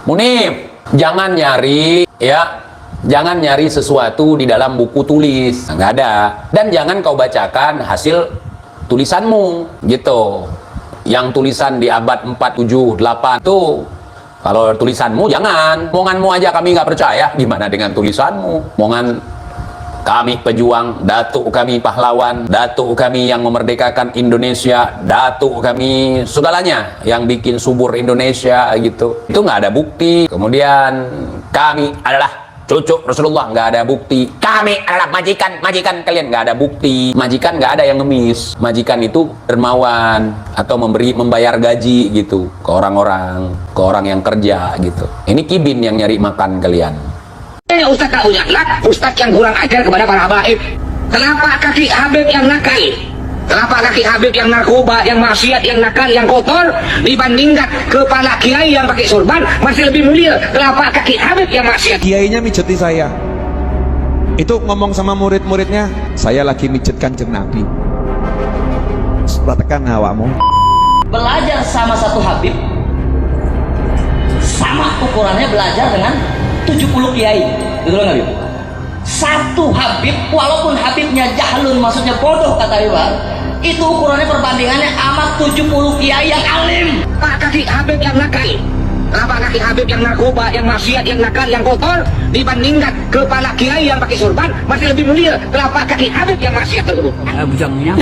Munif, jangan nyari jangan nyari sesuatu di dalam buku tulis, nggak ada. Dan jangan kau bacakan hasil tulisanmu, gitu. Yang tulisan di abad 4, 7, 8 tuh, kalau tulisanmu jangan. Omonganmu aja kami nggak percaya, gimana dengan tulisanmu? Omongan kami pejuang, datuk kami pahlawan, datuk kami yang memerdekakan Indonesia, datuk kami segalanya yang bikin subur Indonesia, gitu. Itu nggak ada bukti. Kemudian kami adalah cucu Rasulullah, nggak ada bukti. Kami adalah majikan kalian, nggak ada bukti. Majikan nggak ada yang ngemis. Majikan itu dermawan atau membayar gaji gitu ke orang-orang yang kerja gitu. Ini kibin yang nyari makan kalian. Ustaz tak punya anak, Ustaz yang kurang ajar kepada para habaib. Kenapa kaki Habib yang nakal? Kenapa kaki Habib yang narkoba, yang maksiat, yang nakal, yang kotor dibandingkan kepala kiai yang pakai sorban masih lebih mulia? Kenapa kaki Habib yang maksiat? Kiainya mijeti saya. Itu ngomong sama murid-muridnya, saya lagi mijet Kanjeng Nabi. Praktekan awakmu. Belajar sama satu Habib sama ukurannya belajar dengan 70 kiai, betul nggak Habib? Satu Habib, walaupun Habibnya jahlun, maksudnya bodoh kata Iwan, itu ukurannya perbandingannya amat 70 kiai yang alim. Pak kaki Habib yang nakal, kenapa kaki Habib yang narkoba, yang maksiat, yang nakal, yang kotor dibandingkan kepala kiai yang pakai sorban masih lebih mulia? Kenapa kaki Habib yang maksiat tersebut? Bujangnya.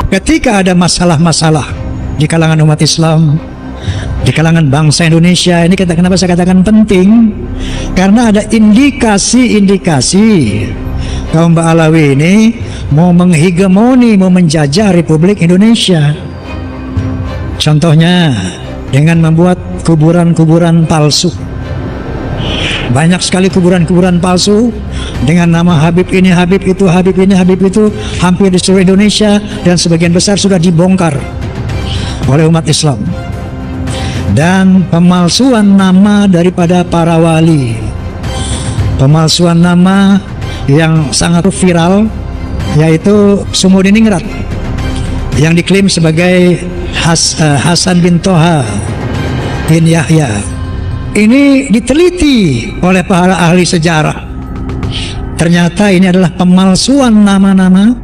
Ketika ada masalah-masalah di kalangan umat Islam, di kalangan bangsa Indonesia ini, kenapa saya katakan penting? Karena ada indikasi-indikasi kaum Ba'alawi ini mau menghegemoni, mau menjajah Republik Indonesia. Contohnya dengan membuat kuburan-kuburan palsu. Banyak sekali kuburan-kuburan palsu dengan nama Habib ini, Habib itu, Habib ini, Habib itu, hampir di seluruh Indonesia, dan sebagian besar sudah dibongkar oleh umat Islam. Dan pemalsuan nama daripada para wali, pemalsuan nama yang sangat viral, yaitu Sumudiningrat yang diklaim sebagai Hasan bin Toha bin Yahya. Ini diteliti oleh para ahli sejarah. Ternyata ini adalah pemalsuan nama-nama,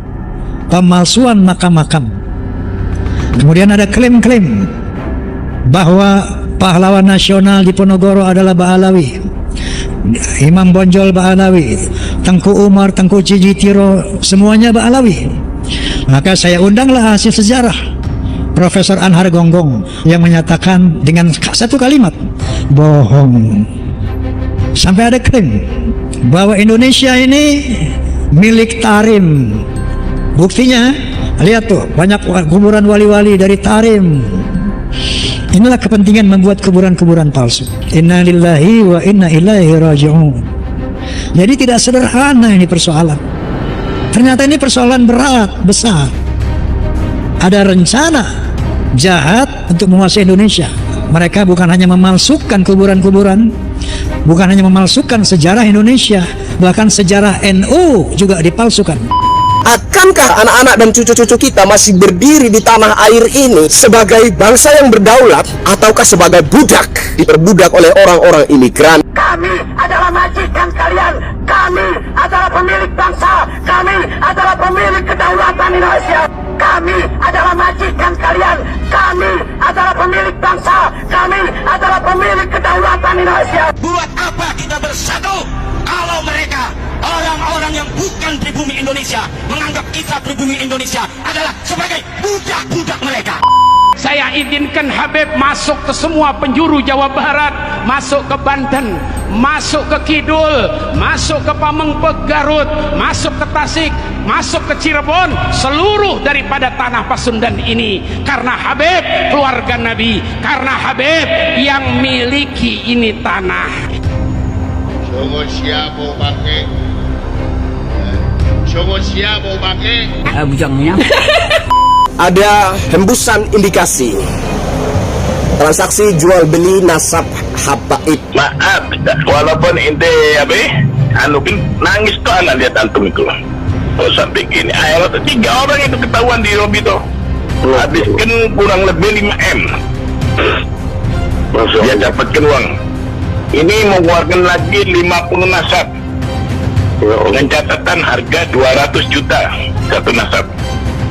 pemalsuan makam-makam. Kemudian ada klaim-klaim bahwa pahlawan nasional di Ponorogo adalah Ba'alawi, Imam Bonjol Ba'alawi, Tengku Umar, Tengku Cijitiro, semuanya Ba'alawi. Maka saya undanglah hasil sejarah Profesor Anhar Gonggong yang menyatakan dengan satu kalimat, bohong. Sampai ada klaim bahwa Indonesia ini milik Tarim. Buktinya, lihat tuh, banyak kuburan wali-wali dari Tarim. Inilah kepentingan membuat kuburan-kuburan palsu. Inna lillahi wa inna ilaihi raji'un. Jadi tidak sederhana ini persoalan. Ternyata ini persoalan berat, besar. Ada rencana jahat untuk menguasai Indonesia. Mereka bukan hanya memalsukan kuburan-kuburan, bukan hanya memalsukan sejarah Indonesia, bahkan sejarah NU juga dipalsukan. Akankah anak-anak dan cucu-cucu kita masih berdiri di tanah air ini sebagai bangsa yang berdaulat, ataukah sebagai budak, diperbudak oleh orang-orang imigran? Kami adalah majikan kalian. Kami adalah pemilik bangsa. Kami adalah pemilik kedaulatan Indonesia. Kami adalah majikan kalian. Kami adalah pemilik bangsa. Kami adalah pemilik kedaulatan Indonesia. Buat apa kita bersatu kalau mereka orang-orang yang bukan pribumi Indonesia menganggap kita pribumi Indonesia adalah sebagai budak-budak mereka? Saya izinkan Habib masuk ke semua penjuru Jawa Barat, masuk ke Banten, masuk ke Kidul, masuk ke Pamengpeuk Garut, masuk ke Tasik, masuk ke Cirebon, seluruh daripada tanah Pasundan ini. Karena Habib keluarga Nabi, karena Habib yang miliki ini tanah. Sungguh siap mau pakai, sungguh siap mau pakai. Bujangnya. Ada hembusan indikasi transaksi jual beli nasab habaib. Maaf, walaupun ente nangis tuh anak lihat antum itu. Oh, sampai gini, ayo 3 orang itu ketahuan di lobby tuh. Habiskan kurang lebih 5 M. Dia dapatkan uang. Ini mengeluarkan lagi 50 nasab dengan catatan harga 200 juta satu nasab.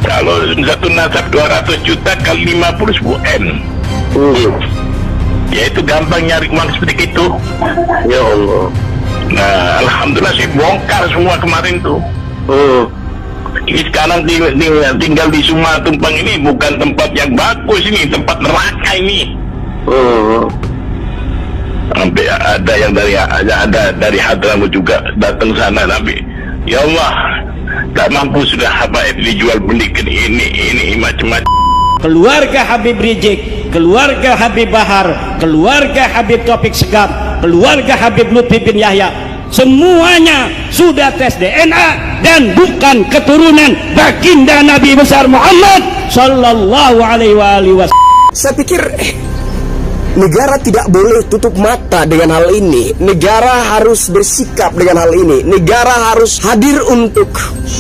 Kalau satu nasab 200 juta kali 50 10 M. Ya itu gampang nyari uang seperti itu. Ya Allah. Nah, alhamdulillah sih bongkar semua kemarin tuh. Ini sekarang tinggal di Suma Tumpang ini bukan tempat yang bagus, ini tempat neraka ini. Sampai ada yang dari Hadramaut juga datang sana, tapi ya Allah tak mampu sudah habaib dijual belikan ini macam-macam. Keluarga Habib Rizik, keluarga Habib Bahar, keluarga Habib Taufik Segaf, keluarga Habib Lutfi bin Yahya, semuanya sudah tes DNA dan bukan keturunan baginda Nabi besar Muhammad sallallahu alaihi wasallam. Saya pikir negara tidak boleh tutup mata dengan hal ini. Negara harus bersikap dengan hal ini. Negara harus hadir untuk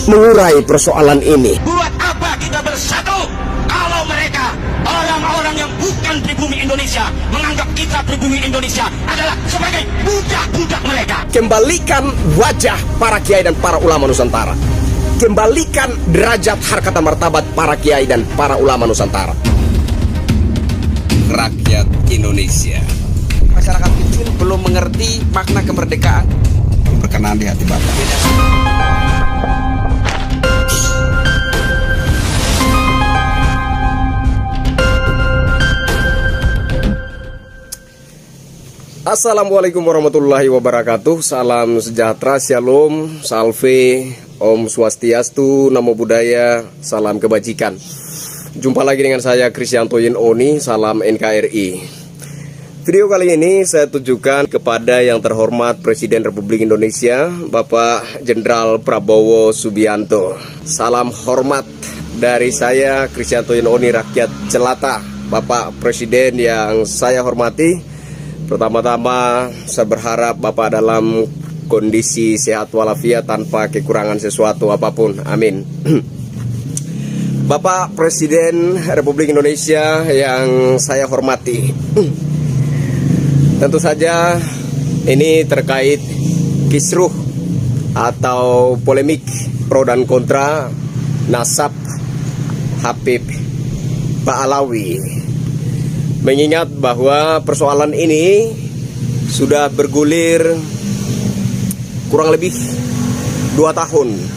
mengurai persoalan ini. Buat apa kita bersatu kalau mereka orang-orang yang bukan pribumi Indonesia menganggap kita pribumi Indonesia adalah sebagai budak-budak mereka. Kembalikan wajah para kiai dan para ulama Nusantara. Kembalikan derajat harkat dan martabat para kiai dan para ulama Nusantara. Rakyat Indonesia, masyarakat kecil belum mengerti makna kemerdekaan. Berkenan di hati Bapak. Assalamualaikum warahmatullahi wabarakatuh. Salam sejahtera, shalom, salve, om swastiastu, namo buddhaya, salam kebajikan. Jumpa lagi dengan saya Krisyanto Yen Oni, salam NKRI. Video kali ini saya tujukan kepada yang terhormat Presiden Republik Indonesia, Bapak Jenderal Prabowo Subianto. Salam hormat dari saya Krisyanto Yen Oni, rakyat jelata. Bapak Presiden yang saya hormati, pertama-tama saya berharap Bapak dalam kondisi sehat walafiat tanpa kekurangan sesuatu apapun. Amin. Bapak Presiden Republik Indonesia yang saya hormati, tentu saja ini terkait kisruh atau polemik pro dan kontra nasab Habib Ba'alawi. Mengingat bahwa persoalan ini sudah bergulir kurang lebih 2 tahun.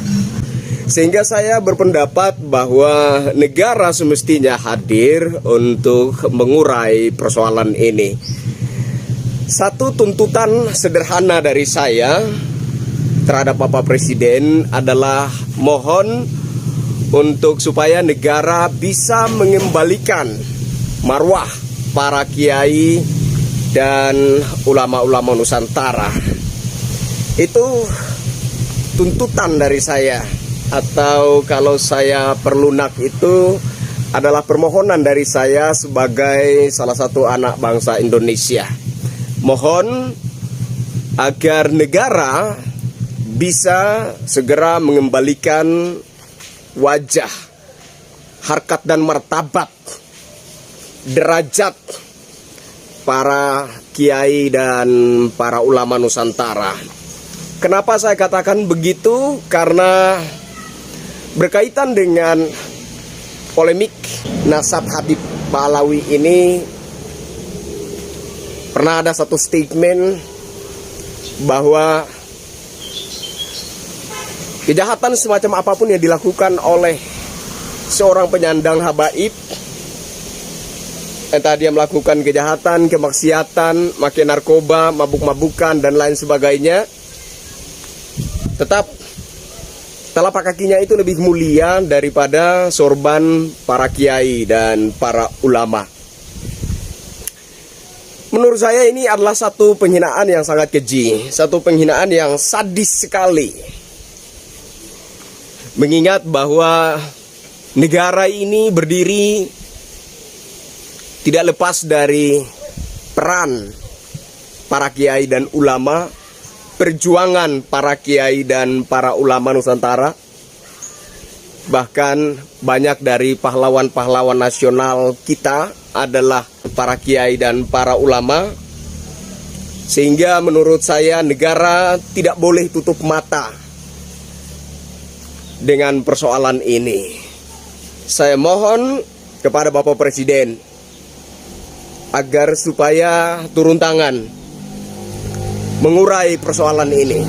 Sehingga saya berpendapat bahwa negara semestinya hadir untuk mengurai persoalan ini. Satu tuntutan sederhana dari saya terhadap Bapak Presiden adalah mohon untuk supaya negara bisa mengembalikan marwah para kiai dan ulama-ulama Nusantara. Itu tuntutan dari saya, atau kalau saya perlunak itu adalah permohonan dari saya sebagai salah satu anak bangsa Indonesia. Mohon agar negara bisa segera mengembalikan wajah, harkat dan martabat, derajat para kiai dan para ulama Nusantara. Kenapa saya katakan begitu? Karena berkaitan dengan polemik nasab Habib Ba'alawi ini, pernah ada satu statement bahwa kejahatan semacam apapun yang dilakukan oleh seorang penyandang habaib, entah dia melakukan kejahatan, kemaksiatan, makan narkoba, mabuk-mabukan dan lain sebagainya, tetap telapak kakinya itu lebih mulia daripada sorban para kiai dan para ulama. Menurut saya ini adalah satu penghinaan yang sangat keji, satu penghinaan yang sadis sekali. Mengingat bahwa negara ini berdiri tidak lepas dari peran para kiai dan ulama, perjuangan para kiai dan para ulama Nusantara. Bahkan banyak dari pahlawan-pahlawan nasional kita adalah para kiai dan para ulama. Sehingga menurut saya negara tidak boleh tutup mata dengan persoalan ini. Saya mohon kepada Bapak Presiden agar supaya turun tangan mengurai persoalan ini.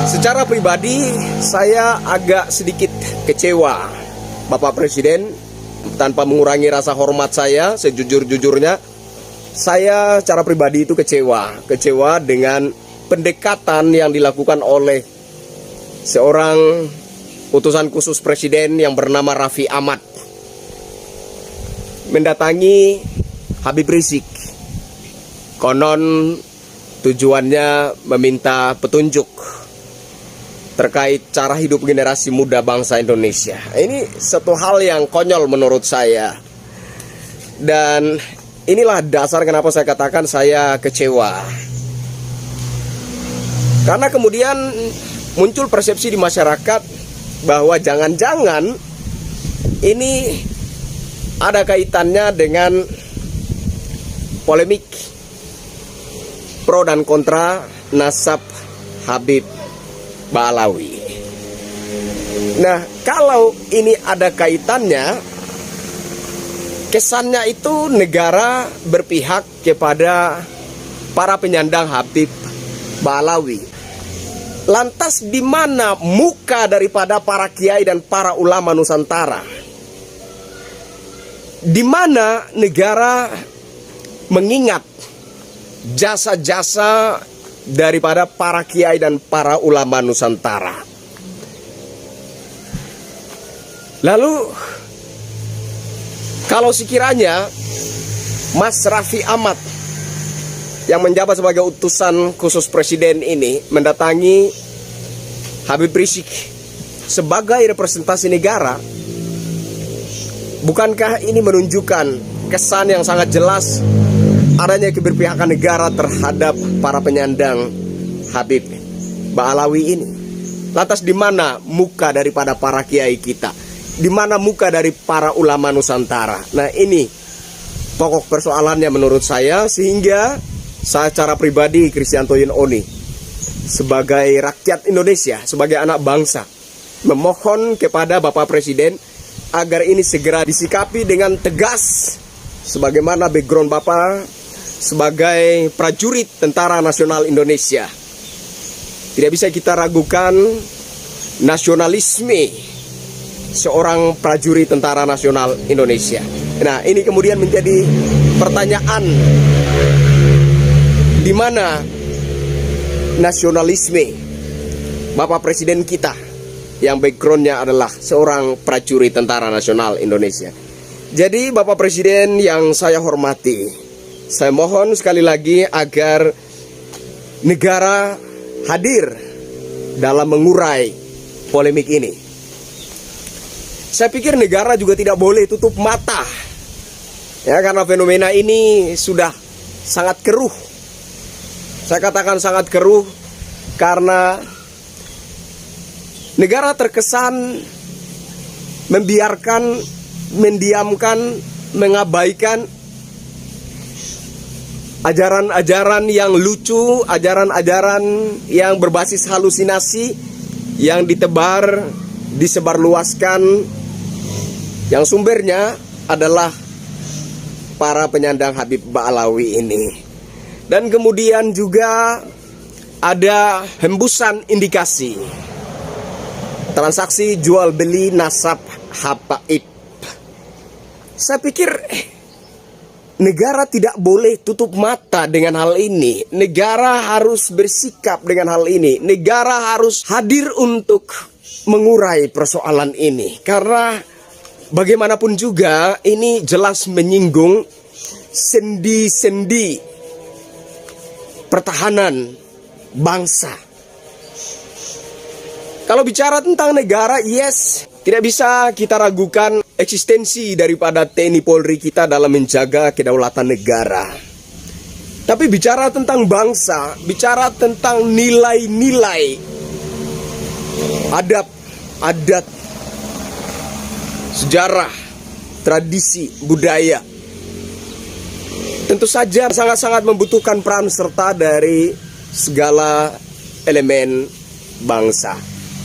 Secara pribadi saya agak sedikit kecewa, Bapak Presiden, tanpa mengurangi rasa hormat saya sejujur-jujurnya. Saya secara pribadi itu kecewa dengan pendekatan yang dilakukan oleh seorang utusan khusus Presiden yang bernama Raffi Ahmad mendatangi Habib Rizik. Konon tujuannya meminta petunjuk terkait cara hidup generasi muda bangsa Indonesia. Ini satu hal yang konyol menurut saya. Dan inilah dasar kenapa saya katakan saya kecewa. Karena kemudian muncul persepsi di masyarakat bahwa jangan-jangan ini ada kaitannya dengan polemik pro dan kontra nasab Habib Ba'alawi. Nah, kalau ini ada kaitannya, kesannya itu negara berpihak kepada para penyandang Habib Ba'alawi. Lantas di mana muka daripada para kiai dan para ulama Nusantara? Di mana negara mengingat jasa-jasa daripada para kiai dan para ulama Nusantara? Lalu kalau sekiranya Mas Raffi Ahmad yang menjabat sebagai utusan khusus Presiden ini mendatangi Habib Rizik sebagai representasi negara, bukankah ini menunjukkan kesan yang sangat jelas adanya keberpihakan negara terhadap para penyandang Habib Ba'alawi ini? Lantas di mana muka daripada para kiai kita? Di mana muka dari para ulama Nusantara? Nah, ini pokok persoalannya menurut saya, sehingga saya secara pribadi Kristianto Yunoni sebagai rakyat Indonesia, sebagai anak bangsa, memohon kepada Bapak Presiden agar ini segera disikapi dengan tegas, sebagaimana background Bapak sebagai prajurit Tentara Nasional Indonesia. Tidak bisa kita ragukan nasionalisme seorang prajurit Tentara Nasional Indonesia. Nah, ini kemudian menjadi pertanyaan, di mana nasionalisme Bapak Presiden kita yang backgroundnya adalah seorang prajurit Tentara Nasional Indonesia. Jadi Bapak Presiden yang saya hormati, saya mohon sekali lagi agar negara hadir dalam mengurai polemik ini. Saya pikir negara juga tidak boleh tutup mata, ya, karena fenomena ini sudah sangat keruh. Saya katakan sangat keruh karena negara terkesan membiarkan, mendiamkan, mengabaikan ajaran-ajaran yang lucu, ajaran-ajaran yang berbasis halusinasi yang disebarluaskan, yang sumbernya adalah para penyandang Habib Ba'alawi ini. Dan kemudian juga ada hembusan indikasi transaksi jual beli nasab habaib. Saya pikir negara tidak boleh tutup mata dengan hal ini. Negara harus bersikap dengan hal ini. Negara harus hadir untuk mengurai persoalan ini, karena bagaimanapun juga ini jelas menyinggung sendi-sendi pertahanan bangsa. Kalau bicara tentang negara, yes, tidak bisa kita ragukan eksistensi daripada TNI Polri kita dalam menjaga kedaulatan negara. Tapi bicara tentang bangsa, bicara tentang nilai-nilai adab, adat, sejarah, tradisi, budaya. Tentu saja sangat-sangat membutuhkan peran serta dari segala elemen bangsa,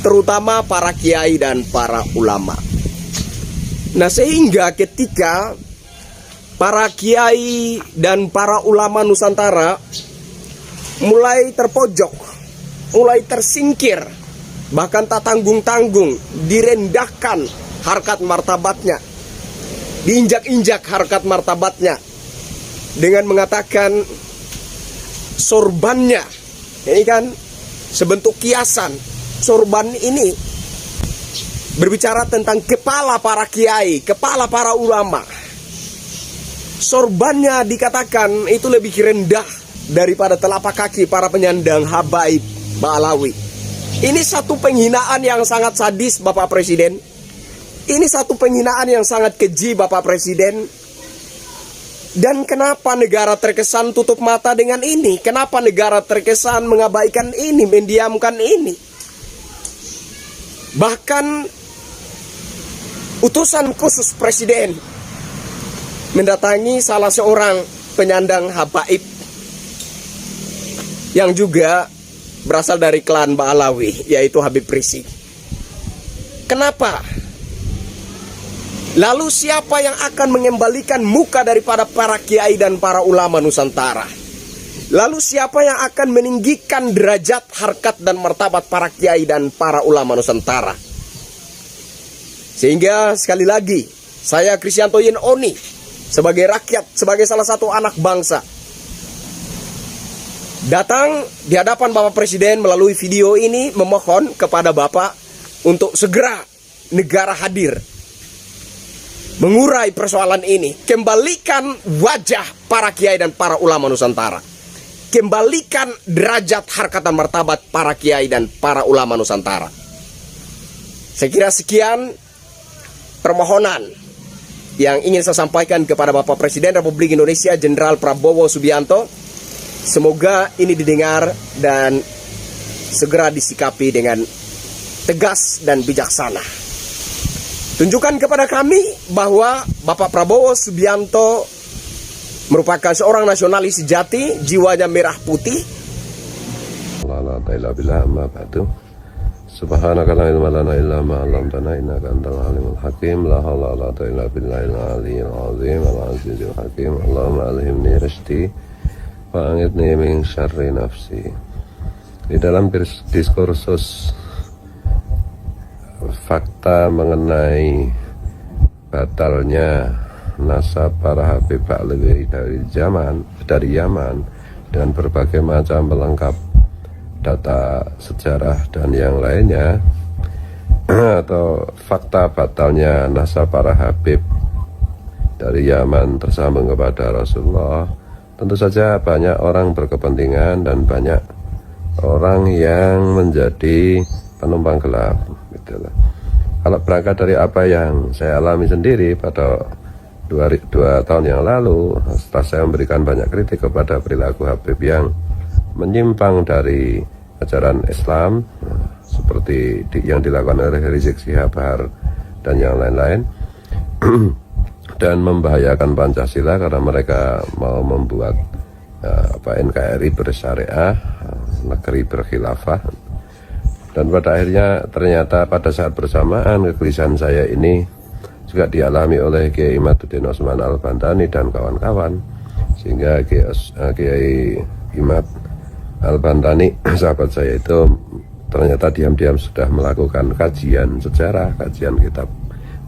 terutama para kiai dan para ulama. Nah, sehingga ketika para kiai dan para ulama Nusantara mulai terpojok, mulai tersingkir, bahkan tak tanggung-tanggung, direndahkan harkat martabatnya, diinjak-injak harkat martabatnya dengan mengatakan sorbannya, ini kan sebentuk kiasan. Sorban ini berbicara tentang kepala para kiai, kepala para ulama. Sorbannya dikatakan itu lebih rendah daripada telapak kaki para penyandang habaib Ba'alawi. Ini satu penghinaan yang sangat sadis, Bapak Presiden. Ini satu penghinaan yang sangat keji, Bapak Presiden. Dan kenapa negara terkesan tutup mata dengan ini? Kenapa negara terkesan mengabaikan ini, mendiamkan ini? Bahkan utusan khusus Presiden mendatangi salah seorang penyandang habaib yang juga berasal dari klan Ba'alawi, yaitu Habib Rizik. Kenapa? Lalu siapa yang akan mengembalikan muka daripada para kiai dan para ulama Nusantara? Lalu siapa yang akan meninggikan derajat, harkat dan martabat para kiai dan para ulama Nusantara? Sehingga sekali lagi, saya Kristianto Yen Oni, sebagai rakyat, sebagai salah satu anak bangsa, datang di hadapan Bapak Presiden melalui video ini memohon kepada Bapak untuk segera negara hadir, mengurai persoalan ini, kembalikan wajah para kiai dan para ulama Nusantara, kembalikan derajat, harkat dan martabat para kiai dan para ulama Nusantara. Saya kira sekian permohonan yang ingin saya sampaikan kepada Bapak Presiden Republik Indonesia Jenderal Prabowo Subianto. Semoga ini didengar dan segera disikapi dengan tegas dan bijaksana. Tunjukkan kepada kami bahwa Bapak Prabowo Subianto merupakan seorang nasionalis sejati, jiwanya merah putih. Subhanaka la ilma lana illa ma 'allamtana innaka antal alimul hakim. La haula wala quwwata illa billahil aliyyil azim al azizil hakim. Allahumma alhimni rashdi wa anghidni min syarri nafsi. Di dalam diskursus fakta mengenai batalnya nasab para Habib Ba'alawi dari Yaman dengan berbagai macam pelengkap data sejarah dan yang lainnya, atau fakta batalnya nasab para Habib dari Yaman tersambung kepada Rasulullah, tentu saja banyak orang berkepentingan dan banyak orang yang menjadi penumpang gelap. Kalau berangkat dari apa yang saya alami sendiri pada 2 tahun yang lalu, setelah saya memberikan banyak kritik kepada perilaku Habib yang menyimpang dari ajaran Islam, seperti yang dilakukan oleh Rizik Syihab dan yang lain-lain, dan membahayakan Pancasila karena mereka mau membuat NKRI bersyariah, negeri berkhilafah. Dan pada akhirnya ternyata pada saat bersamaan kegelisahan saya ini juga dialami oleh Kiai Imaduddin Osman Al-Bantani dan kawan-kawan, sehingga Kiai Imad Al-Bantani, sahabat saya itu, ternyata diam-diam sudah melakukan kajian sejarah, kajian kitab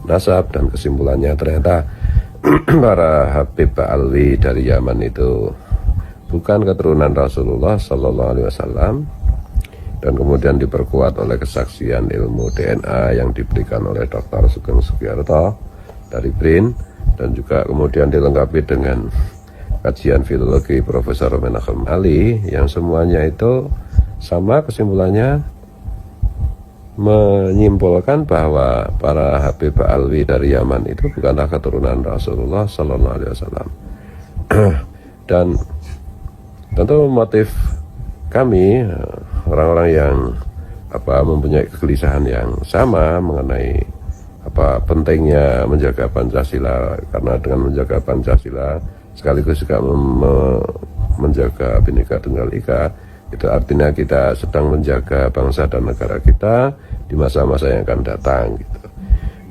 nasab, dan kesimpulannya ternyata para Habib Ba'alawi dari Yaman itu bukan keturunan Rasulullah Sallallahu Alaihi Wasallam, dan kemudian diperkuat oleh kesaksian ilmu DNA yang diberikan oleh Dr. Sugeng Sugiarto dari BRIN, dan juga kemudian dilengkapi dengan kajian filologi Profesor Menachem Ali, yang semuanya itu sama kesimpulannya, menyimpulkan bahwa para Habib Ba'alawi dari Yaman itu bukanlah keturunan Rasulullah Sallallahu Alaihi Wasallam. Dan tentu motif kami, orang-orang yang mempunyai kegelisahan yang sama mengenai pentingnya menjaga Pancasila, karena dengan menjaga Pancasila sekaligus juga menjaga Bhinneka Tunggal Ika, itu artinya kita sedang menjaga bangsa dan negara kita di masa-masa yang akan datang gitu.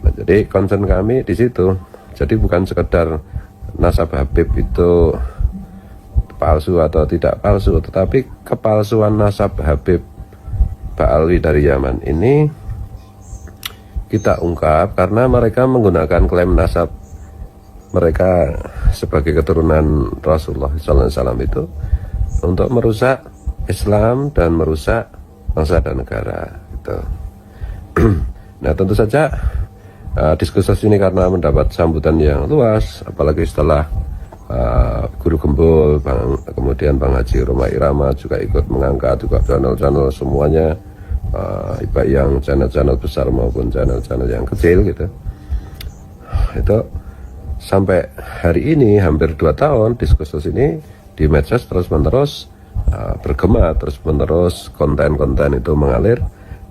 Nah, jadi concern kami di situ. Jadi bukan sekedar nasab Habib itu palsu atau tidak palsu, tetapi kepalsuan nasab Habib Ba'alwi dari Yaman ini kita ungkap karena mereka menggunakan klaim nasab mereka sebagai keturunan Rasulullah SAW itu untuk merusak Islam dan merusak bangsa dan negara gitu. Nah, tentu saja diskusi ini karena mendapat sambutan yang luas, apalagi setelah Guru Gembul, kemudian Bang Haji Roma Irama juga ikut mengangkat, juga channel-channel semuanya, baik yang channel-channel besar maupun channel-channel yang kecil gitu. Itu sampai hari ini hampir 2 tahun diskursus ini di medsos terus-menerus bergema, terus-menerus konten-konten itu mengalir,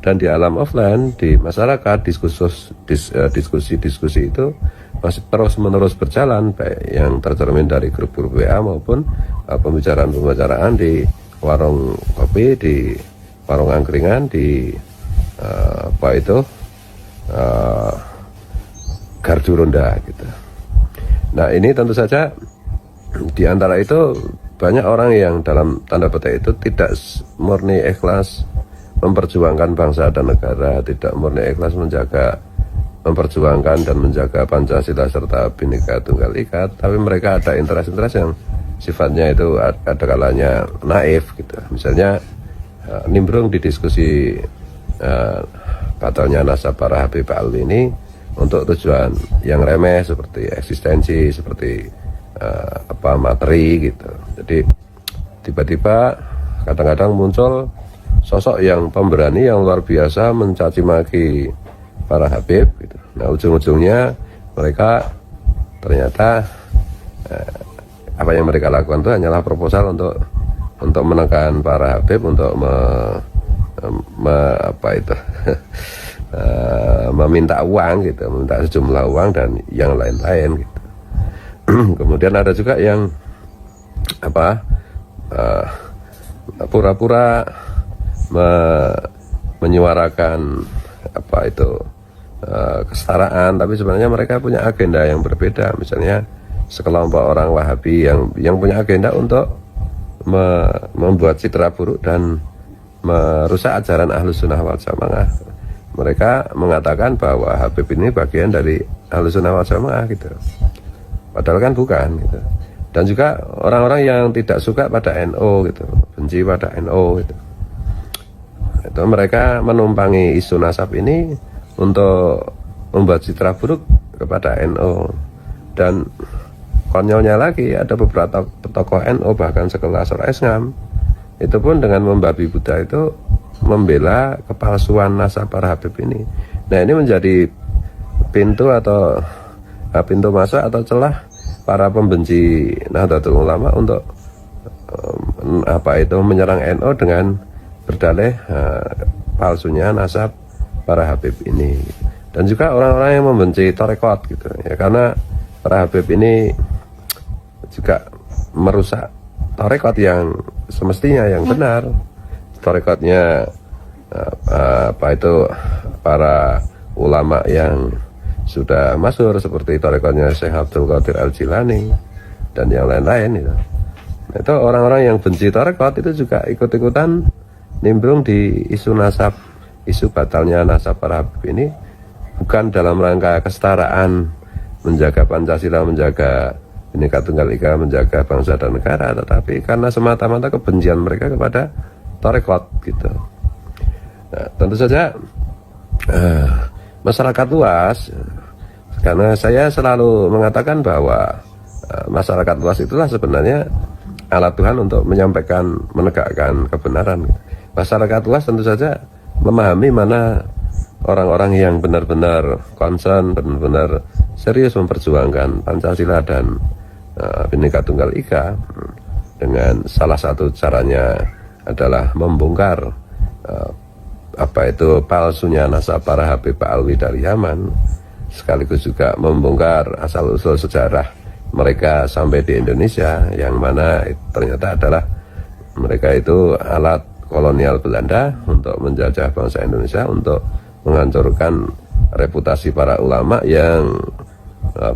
dan di alam offline di masyarakat diskusi-diskusi itu masih terus-menerus berjalan, baik yang tercermin dari grup-grup WA maupun pembicaraan-pembicaraan di warung kopi, di warung angkringan, di gardu ronda gitu. Nah, ini tentu saja di antara itu banyak orang yang dalam tanda petik itu tidak murni ikhlas memperjuangkan bangsa dan negara, tidak murni ikhlas memperjuangkan dan menjaga Pancasila serta Bhinneka Tunggal Ika, tapi mereka ada interest-interest yang sifatnya itu ada kalanya naif gitu. Misalnya nimbrung di diskusi batalnya nasab para Habib Ba'alwi ini untuk tujuan yang remeh seperti eksistensi, seperti materi gitu. Jadi tiba-tiba kadang-kadang muncul sosok yang pemberani yang luar biasa mencaci maki para Habib gitu. Nah, ujung-ujungnya mereka ternyata apa yang mereka lakukan itu hanyalah proposal untuk menekan para Habib, untuk meminta uang gitu, meminta sejumlah uang dan yang lain-lain gitu. Kemudian ada juga yang pura-pura menyuarakan kesetaraan, tapi sebenarnya mereka punya agenda yang berbeda. Misalnya sekelompok orang Wahabi yang punya agenda untuk membuat citra buruk dan merusak ajaran Ahlus Sunnah wal Jamaah. Mereka mengatakan bahwa Habib ini bagian dari Ahlus Sunnah wal Jamaah gitu, padahal kan bukan gitu. Dan juga orang-orang yang tidak suka pada NU gitu, benci pada NU gitu, itu mereka menumpangi isu nasab ini untuk membuat citra buruk kepada NU. Dan konyolnya lagi, ada beberapa tokoh NU bahkan sekelas Rais Ngam itu pun dengan membabi buta itu membela kepalsuan nasab para Habib ini. Nah, ini menjadi pintu masuk atau celah para pembenci Nahdlatul Ulama untuk menyerang NU dengan berdalih palsunya nasab para Habib ini. Dan juga orang-orang yang membenci tarekat gitu ya, karena para Habib ini juga merusak tarekat yang semestinya yang benar. Tarekatnya para ulama yang sudah masyhur seperti tarekatnya Syekh Abdul Qadir Al-Jilani dan yang lain-lain itu. Nah, itu orang-orang yang benci tarekat itu juga ikut-ikutan nimbrung di isu nasab, isu batalnya nasab para Habib ini, bukan dalam rangka kesetaraan, menjaga Pancasila, menjaga Bhinneka Tunggal Ika, menjaga bangsa dan negara, tetapi karena semata-mata kebencian mereka kepada tarekat gitu. Nah, tentu saja masyarakat luas, karena saya selalu mengatakan bahwa masyarakat luas itulah sebenarnya alat Tuhan untuk menyampaikan, menegakkan kebenaran. Masyarakat luas tentu saja memahami mana orang-orang yang benar-benar concern, benar-benar serius memperjuangkan Pancasila dan Bhinneka Tunggal Ika. Dengan salah satu caranya adalah membongkar palsunya nasab para Habib Alwi dari Yaman, sekaligus juga membongkar asal-usul sejarah mereka sampai di Indonesia, yang mana ternyata adalah mereka itu alat kolonial Belanda untuk menjajah bangsa Indonesia, untuk menghancurkan reputasi para ulama yang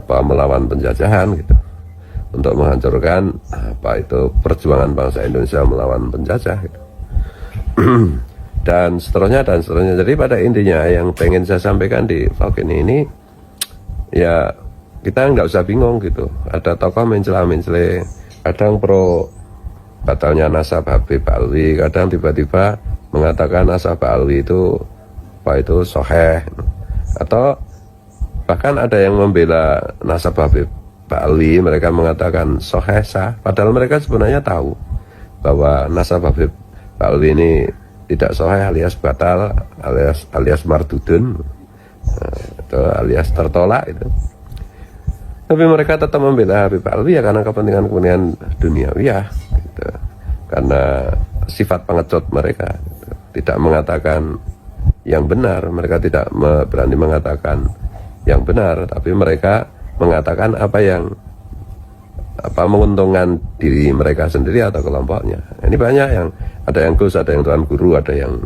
melawan penjajahan gitu, untuk menghancurkan perjuangan bangsa Indonesia melawan penjajah gitu. dan seterusnya. Jadi pada intinya yang pengen saya sampaikan di vlog ini ya, kita nggak usah bingung gitu. Ada tokoh mencela-mencela, kadang pro batalnya nasab Habib Alwi, kadang tiba-tiba mengatakan nasab Alwi itu soheh, atau bahkan ada yang membela nasab Habib Alwi, mereka mengatakan soheh sah, padahal mereka sebenarnya tahu bahwa nasab Habib Alwi ini tidak soheh, alias batal, alias mardudun, atau alias tertolak itu. Tapi mereka tetap membela Habib Alwi ya karena kepentingan duniawi ya gitu. Karena sifat pengecut mereka gitu. Tidak mengatakan yang benar, mereka tidak berani mengatakan yang benar, tapi mereka mengatakan apa yang menguntungkan diri mereka sendiri atau kelompoknya. Ini banyak yang, ada yang gus, ada yang tuan guru, ada yang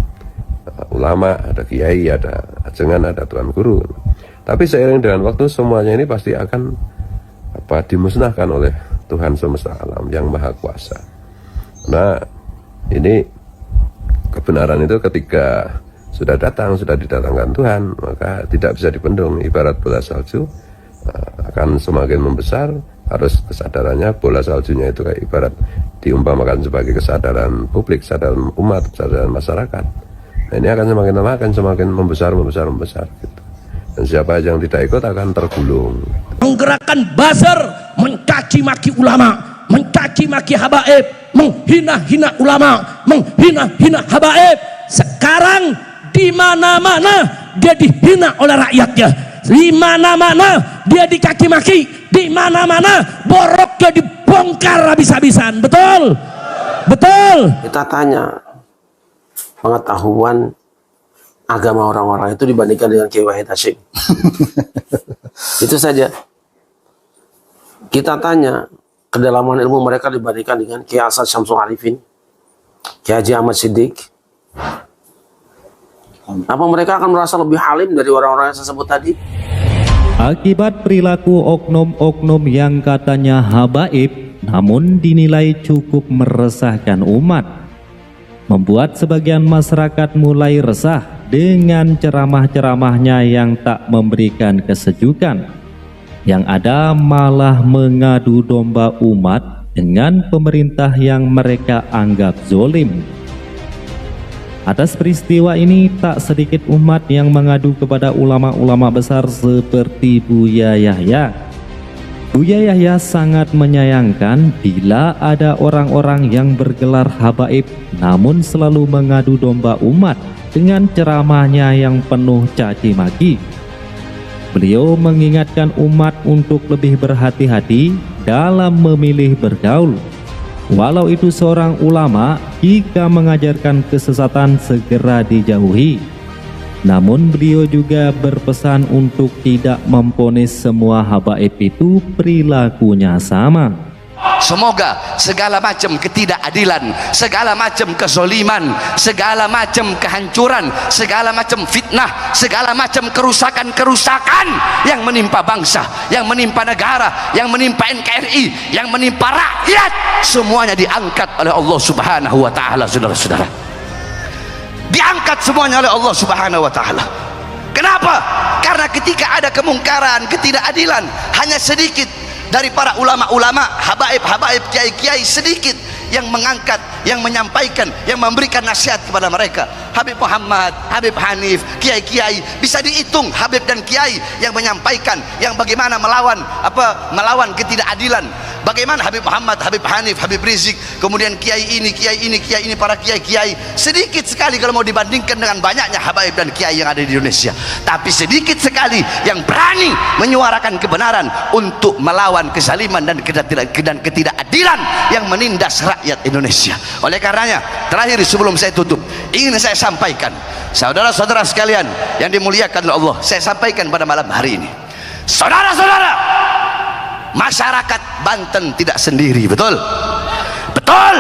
ulama, ada kiai, ada ajengan, ada tuan guru. Tapi seiring dengan waktu semuanya ini pasti akan dimusnahkan oleh Tuhan semesta alam yang maha kuasa. Nah, ini kebenaran itu ketika sudah datang, sudah didatangkan Tuhan, maka tidak bisa dibendung. Ibarat bola salju akan semakin membesar. Harus kesadarannya, bola saljunya itu kayak ibarat diumpamakan sebagai kesadaran publik, kesadaran umat, kesadaran masyarakat. Nah, ini akan semakin lama akan semakin membesar gitu. Dan siapa yang tidak ikut akan tergulung. Menggerakkan buzzer, mencaci maki ulama, mencaci maki habaib, menghina-hina ulama, menghina-hina habaib. Sekarang di mana-mana dia dihina oleh rakyatnya, di mana-mana dia dicaci maki, di mana-mana boroknya dibongkar habis-habisan. Betul? Kita tanya pengetahuan agama orang-orang itu dibandingkan dengan Kiai Wahid Hasyim. Itu saja. Kita tanya kedalaman ilmu mereka dibandingkan dengan Kiai Asad Syamsul Arifin, Kiai Haji Ahmad Siddiq. Apa mereka akan merasa lebih halim dari orang-orang yang saya sebut tadi? Akibat perilaku oknum-oknum yang katanya habaib, namun dinilai cukup meresahkan umat, membuat sebagian masyarakat mulai resah dengan ceramah-ceramahnya yang tak memberikan kesejukan. Yang ada malah mengadu domba umat dengan pemerintah yang mereka anggap zolim. Atas peristiwa ini tak sedikit umat yang mengadu kepada ulama-ulama besar seperti Buya Yahya. Buya Yahya sangat menyayangkan bila ada orang-orang yang bergelar habaib namun selalu mengadu domba umat dengan ceramahnya yang penuh caci maki. Beliau mengingatkan umat untuk lebih berhati-hati dalam memilih bergaul. Walau itu seorang ulama, jika mengajarkan kesesatan segera dijauhi. Namun beliau juga berpesan untuk tidak memvonis semua habaib itu perilakunya sama. Semoga segala macam ketidakadilan, segala macam kezoliman, segala macam kehancuran, segala macam fitnah, segala macam kerusakan-kerusakan yang menimpa bangsa, yang menimpa negara, yang menimpa NKRI, yang menimpa rakyat, semuanya diangkat oleh Allah Subhanahu wa taala, saudara-saudara. Diangkat semuanya oleh Allah Subhanahu wa taala. Kenapa? Karena ketika ada kemungkaran, ketidakadilan, hanya sedikit dari para ulama-ulama, habaib-habaib, kiai-kiai sedikit yang mengangkat, yang menyampaikan, yang memberikan nasihat kepada mereka. Habib Muhammad, Habib Hanif, kiai-kiai, bisa dihitung habib dan kiai yang menyampaikan, yang bagaimana melawan ketidakadilan, Bagaimana Habib Muhammad, Habib Hanif, Habib Rizik, kemudian kiai ini, para kiai sedikit sekali kalau mau dibandingkan dengan banyaknya habaib dan kiai yang ada di Indonesia. Tapi sedikit sekali yang berani menyuarakan kebenaran untuk melawan kezaliman dan ketidakadilan yang menindas rakyat Indonesia. Oleh karenanya, terakhir sebelum saya tutup, ingin saya sampaikan, saudara-saudara sekalian yang dimuliakan oleh Allah, saya sampaikan pada malam hari ini, saudara-saudara, masyarakat Banten tidak sendiri, betul? Betul.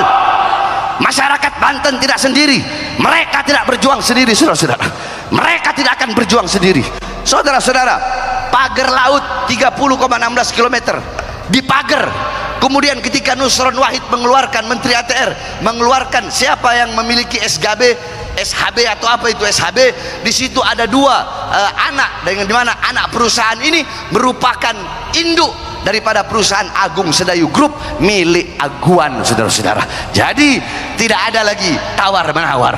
Masyarakat Banten tidak sendiri. Mereka tidak berjuang sendiri, saudara-saudara. Mereka tidak akan berjuang sendiri. Saudara-saudara, pagar laut 30,16 km dipagar. Kemudian ketika Nusron Wahid mengeluarkan, Menteri ATR mengeluarkan siapa yang memiliki SHB atau apa itu SHB, di situ ada dua anak, dengan dimana anak perusahaan ini merupakan induk daripada perusahaan Agung Sedayu Group milik Aguan, saudara-saudara. Jadi tidak ada lagi tawar menawar.